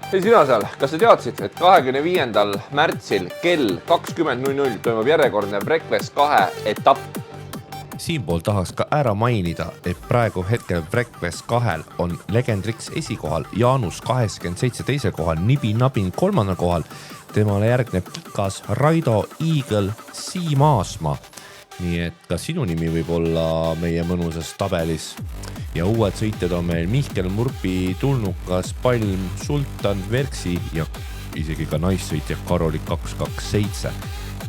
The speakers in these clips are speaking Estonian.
Hei sina seal, kas sa teadsid, et 25. märtsil kell 20.00 toimub järjekordne Wreckfest 2 etapp? Siinpool tahaks ka ära mainida, et praegu hetkel Wreckfest 2 on Legend Rix esikohal, Jaanus 87 teisel kohal, Nibi Nabin 3. kohal. Temale järgneb Kikas, Raido, Eagle, Siim Aasma. Nii et ka sinu nimi võib olla meie mõnusas tabelis. Ja uued sõitjad on meil Mihkel Murpi, Tulnukas, Palm, Sultan, Verksi ja isegi ka naissõitja Karoli 227.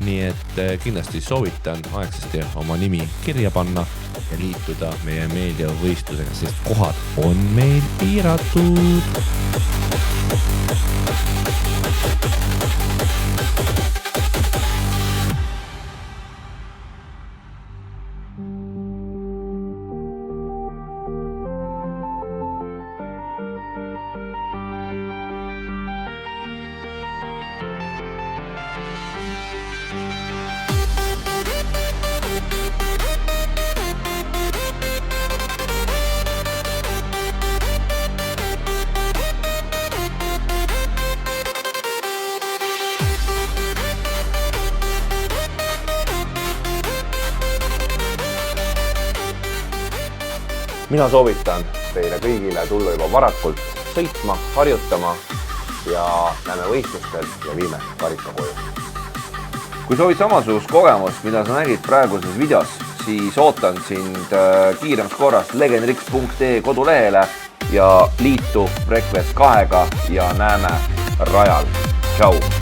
Nii et kindlasti soovitan aegsasti oma nimi kirja panna ja liituda meie meediavõistlusega, sest kohad on meil piiratud. Mina soovitan teile kõigile tulla juba varakult sõitma, harjutama ja näeme võistlustel ja viime karika koju. Kui soovid samasugust kogemust, mida sa nägid praeguses videos, siis ootan sind kiiremas korras legendrix.ee kodulehele ja liitu Wreckfest 2-ga ja näeme rajal. Tšau!